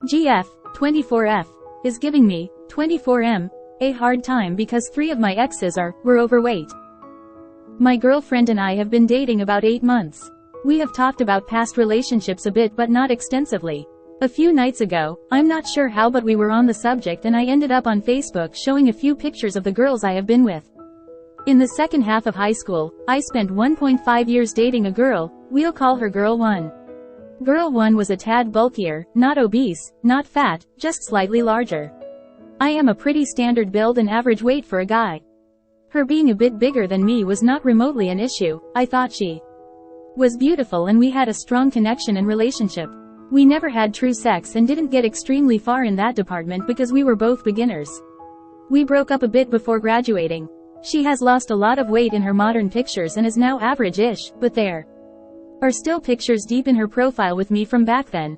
GF, 24F, is giving me, 24M, a hard time because 3 of my exes were overweight. My girlfriend and I have been dating about 8 months. We have talked about past relationships a bit but not extensively. A few nights ago, I'm not sure how but we were on the subject and I ended up on Facebook showing a few pictures of the girls I have been with. In the second half of high school, I spent 1.5 years dating a girl, we'll call her Girl 1. Girl 1 was a tad bulkier, not obese, not fat, just slightly larger. I am a pretty standard build and average weight for a guy. Her being a bit bigger than me was not remotely an issue. I thought she was beautiful and we had a strong connection and relationship. We never had true sex and didn't get extremely far in that department because we were both beginners. We broke up a bit before graduating. She has lost a lot of weight in her modern pictures and is now average-ish, but there are still pictures deep in her profile with me from back then.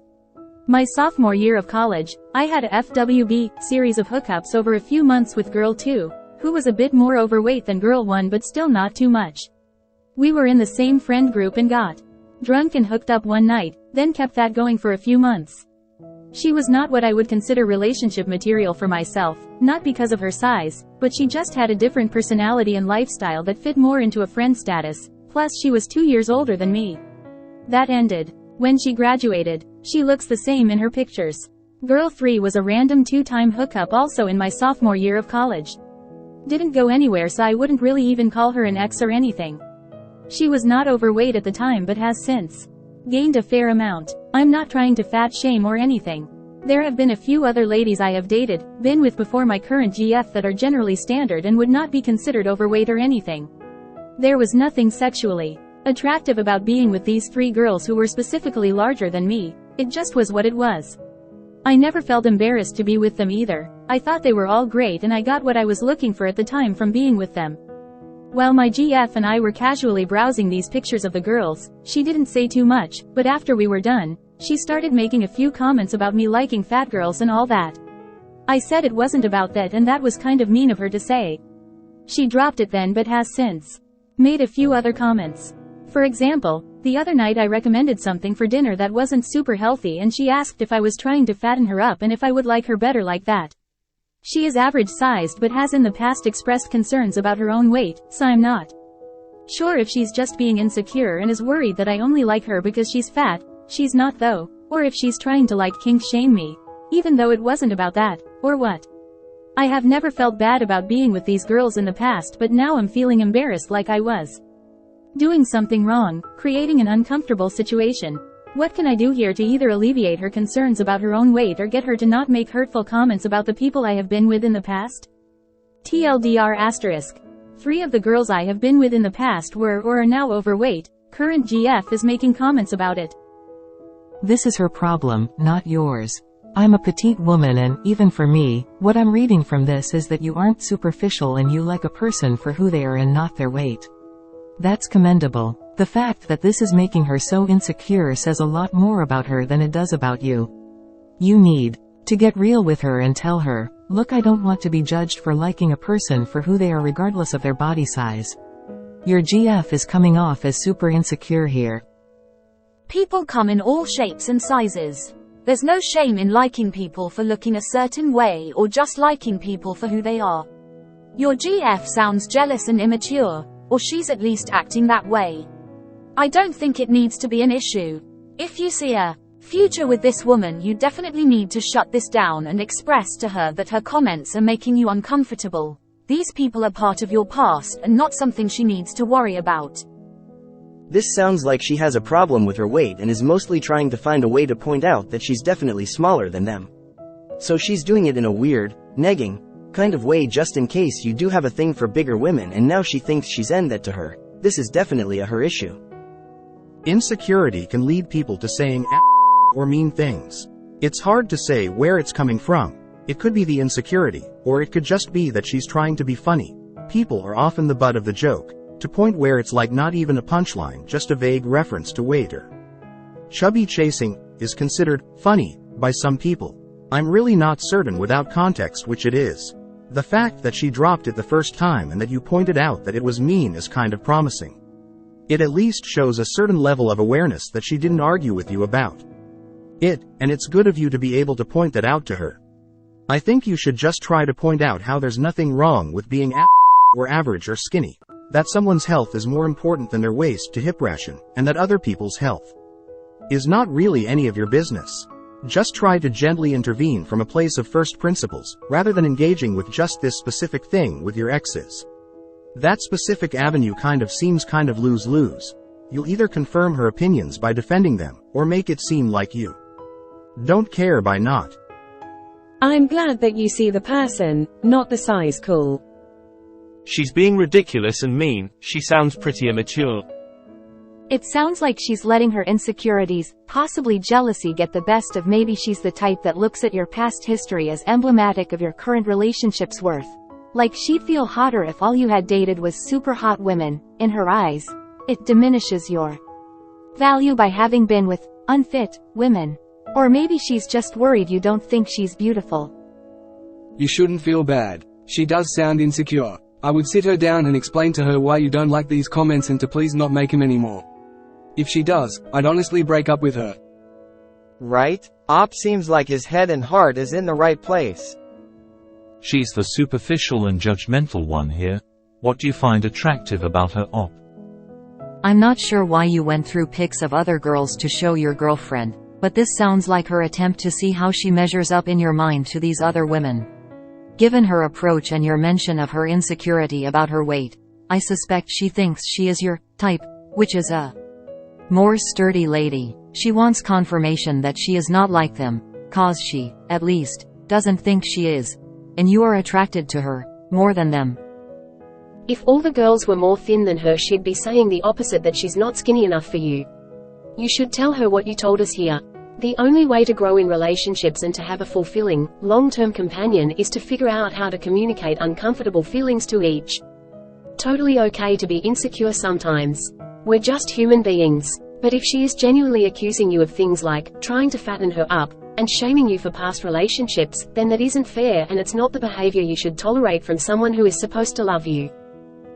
My sophomore year of college, I had a FWB series of hookups over a few months with Girl 2, who was a bit more overweight than Girl 1 but still not too much. We were in the same friend group and got drunk and hooked up one night, then kept that going for a few months. She was not what I would consider relationship material for myself, not because of her size, but she just had a different personality and lifestyle that fit more into a friend status, plus she was 2 years older than me. That ended. When she graduated, she looks the same in her pictures. Girl 3 was a random 2-time hookup also in my sophomore year of college. Didn't go anywhere so I wouldn't really even call her an ex or anything. She was not overweight at the time but has since gained a fair amount. I'm not trying to fat shame or anything. There have been a few other ladies I have dated, been with before my current GF that are generally standard and would not be considered overweight or anything. There was nothing sexually attractive about being with these 3 girls who were specifically larger than me. It just was what it was. I never felt embarrassed to be with them either. I thought they were all great and I got what I was looking for at the time from being with them. While my GF and I were casually browsing these pictures of the girls, she didn't say too much, but after we were done, she started making a few comments about me liking fat girls and all that. I said it wasn't about that and that was kind of mean of her to say. She dropped it then but has since made a few other comments. For example, the other night I recommended something for dinner that wasn't super healthy and she asked if I was trying to fatten her up and if I would like her better like that. She is average-sized but has in the past expressed concerns about her own weight, so I'm not sure if she's just being insecure and is worried that I only like her because she's fat. She's not though, or if she's trying to kink shame me, even though it wasn't about that, or what. I have never felt bad about being with these girls in the past but now I'm feeling embarrassed like I was doing something wrong, creating an uncomfortable situation. What can I do here to either alleviate her concerns about her own weight or get her to not make hurtful comments about the people I have been with in the past? TLDR*. 3 of the girls I have been with in the past were or are now overweight. Current GF is making comments about it. This is her problem, not yours. I'm a petite woman and, even for me, what I'm reading from this is that you aren't superficial and you like a person for who they are and not their weight. That's commendable. The fact that this is making her so insecure says a lot more about her than it does about you. You need to get real with her and tell her, look, I don't want to be judged for liking a person for who they are regardless of their body size. Your GF is coming off as super insecure here. People come in all shapes and sizes. There's no shame in liking people for looking a certain way or just liking people for who they are. Your GF sounds jealous and immature, or she's at least acting that way. I don't think it needs to be an issue. If you see a future with this woman, you definitely need to shut this down and express to her that her comments are making you uncomfortable. These people are part of your past and not something she needs to worry about. This sounds like she has a problem with her weight and is mostly trying to find a way to point out that she's definitely smaller than them. So she's doing it in a weird, negging kind of way just in case you do have a thing for bigger women and now she thinks she's end that to her. This is definitely a her issue. Insecurity can lead people to saying or mean things. It's hard to say where it's coming from. It could be the insecurity, or it could just be that she's trying to be funny. People are often the butt of the joke, to point where it's like not even a punchline, just a vague reference to weight or chubby chasing is considered funny by some people. I'm really not certain without context which it is. The fact that she dropped it the first time and that you pointed out that it was mean is kind of promising. It at least shows a certain level of awareness that she didn't argue with you about. And it's good of you to be able to point that out to her. I think you should just try to point out how there's nothing wrong with being or average or skinny, that someone's health is more important than their waist to hip ration, and that other people's health is not really any of your business. Just try to gently intervene from a place of first principles, rather than engaging with just this specific thing with your exes. That specific avenue seems kind of lose-lose. You'll either confirm her opinions by defending them, or make it seem like you don't care by not. I'm glad that you see the person, not the size. Cool. She's being ridiculous and mean. She sounds pretty immature. It sounds like she's letting her insecurities, possibly jealousy, get the best of. Maybe she's the type that looks at your past history as emblematic of your current relationship's worth. Like she'd feel hotter if all you had dated was super hot women. In her eyes, it diminishes your value by having been with unfit women. Or maybe she's just worried you don't think she's beautiful. You shouldn't feel bad. She does sound insecure. I would sit her down and explain to her why you don't like these comments and to please not make them anymore. If she does, I'd honestly break up with her. Right? Op seems like his head and heart is in the right place. She's the superficial and judgmental one here. What do you find attractive about her, Op? I'm not sure why you went through pics of other girls to show your girlfriend, but this sounds like her attempt to see how she measures up in your mind to these other women. Given her approach and your mention of her insecurity about her weight, I suspect she thinks she is your type, which is a more sturdy lady. She wants confirmation that she is not like them, cause she, at least, doesn't think she is. And you are attracted to her, more than them. If all the girls were more thin than her, she'd be saying the opposite, that she's not skinny enough for you. You should tell her what you told us here. The only way to grow in relationships and to have a fulfilling, long-term companion is to figure out how to communicate uncomfortable feelings to each. Totally okay to be insecure sometimes. We're just human beings. But if she is genuinely accusing you of things like trying to fatten her up, and shaming you for past relationships, then that isn't fair, and it's not the behavior you should tolerate from someone who is supposed to love you.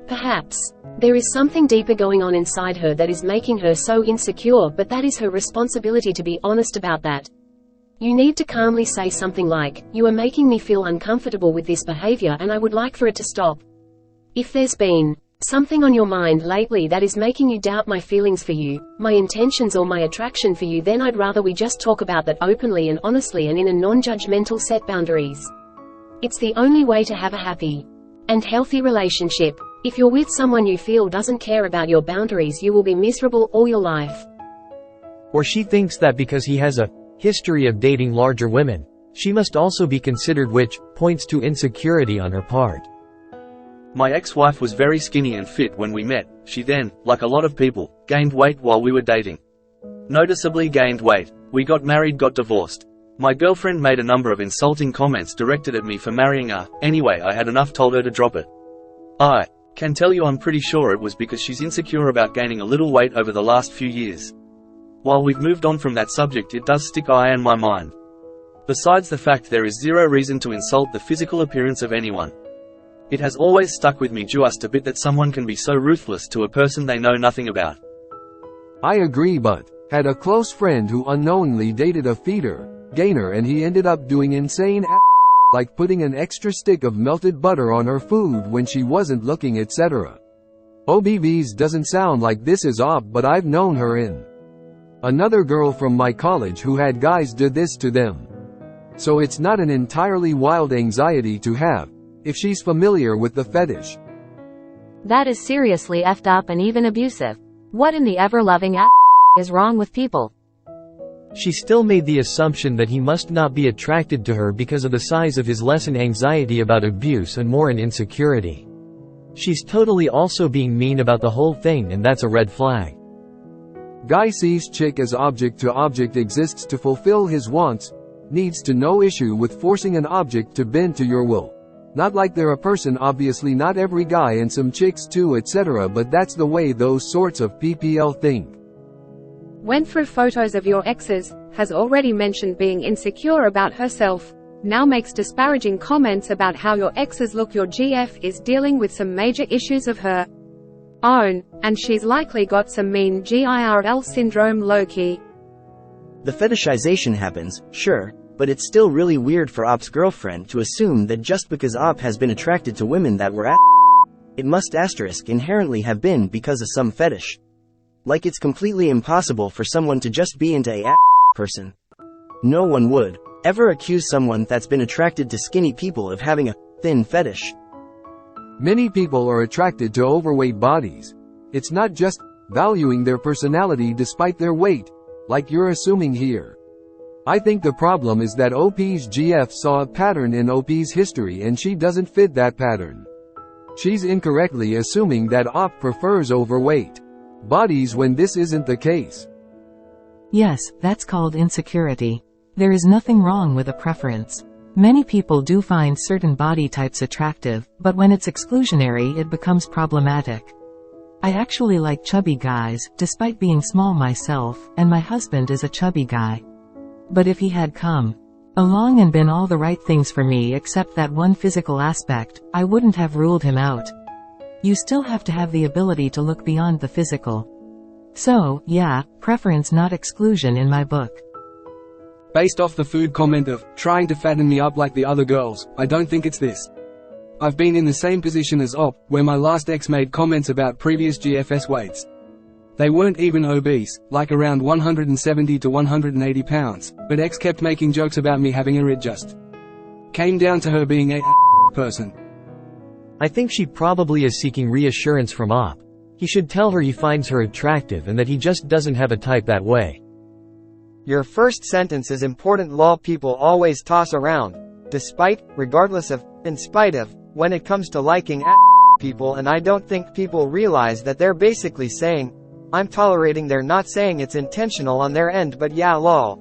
Perhaps there is something deeper going on inside her that is making her so insecure, but that is her responsibility to be honest about that. You need to calmly say something like, "You are making me feel uncomfortable with this behavior and I would like for it to stop. If there's been something on your mind lately that is making you doubt my feelings for you, my intentions or my attraction for you, then I'd rather we just talk about that openly and honestly and in a non-judgmental set boundaries." It's the only way to have a happy and healthy relationship. If you're with someone you feel doesn't care about your boundaries, you will be miserable all your life. Or she thinks that because he has a history of dating larger women, she must also be considered, which points to insecurity on her part. My ex-wife was very skinny and fit when we met. She then, like a lot of people, gained weight while we were dating. Noticeably gained weight. We got married, got divorced. My girlfriend made a number of insulting comments directed at me for marrying her. Anyway, I had enough, told her to drop it. I can tell you I'm pretty sure it was because she's insecure about gaining a little weight over the last few years. While we've moved on from that subject, it does stick in my mind. Besides the fact there is zero reason to insult the physical appearance of anyone. It has always stuck with me just a bit that someone can be so ruthless to a person they know nothing about. I agree, but had a close friend who unknowingly dated a gainer, and he ended up doing insane like putting an extra stick of melted butter on her food when she wasn't looking, etc. OBVs doesn't sound like this is Op, but I've known her in another girl from my college who had guys do this to them. So it's not an entirely wild anxiety to have, if she's familiar with the fetish. That is seriously effed up and even abusive. What in the ever-loving is wrong with people? She still made the assumption that he must not be attracted to her because of the size of his, less an anxiety about abuse and more an insecurity. She's totally also being mean about the whole thing, and that's a red flag. Guy sees chick as object to object, exists to fulfill his wants, needs to, no issue with forcing an object to bend to your will. Not like they're a person, obviously not every guy, and some chicks too, etc., but that's the way those sorts of PPL think. Went through photos of your exes, has already mentioned being insecure about herself, now makes disparaging comments about how your exes look. Your GF is dealing with some major issues of her own, and she's likely got some mean GIRL syndrome low-key. The fetishization happens, sure, but it's still really weird for Op's girlfriend to assume that just because Op has been attracted to women that were it must inherently have been because of some fetish. Like it's completely impossible for someone to just be into a person. No one would ever accuse someone that's been attracted to skinny people of having a thin fetish. Many people are attracted to overweight bodies. It's not just valuing their personality despite their weight, like you're assuming here. I think the problem is that OP's GF saw a pattern in OP's history and she doesn't fit that pattern. She's incorrectly assuming that Op prefers overweight bodies when this isn't the case. Yes, that's called insecurity. There is nothing wrong with a preference. Many people do find certain body types attractive, but when it's exclusionary it becomes problematic. I actually like chubby guys, despite being small myself, and my husband is a chubby guy. But if he had come along and been all the right things for me except that one physical aspect, I wouldn't have ruled him out. You still have to have the ability to look beyond the physical. So, yeah, preference not exclusion in my book. Based off the food comment of, trying to fatten me up like the other girls, I don't think it's this. I've been in the same position as Op, where my last ex made comments about previous GFS weights. They weren't even obese, like around 170 to 180 pounds, but ex kept making jokes about me having it just came down to her being a person. I think she probably is seeking reassurance from Op. He should tell her he finds her attractive and that he just doesn't have a type that way. Your first sentence is important. Lol, people always toss around, despite, regardless of, in spite of, when it comes to liking people, and I don't think people realize that they're basically saying, I'm tolerating. They're not saying it's intentional on their end, but yeah, lol.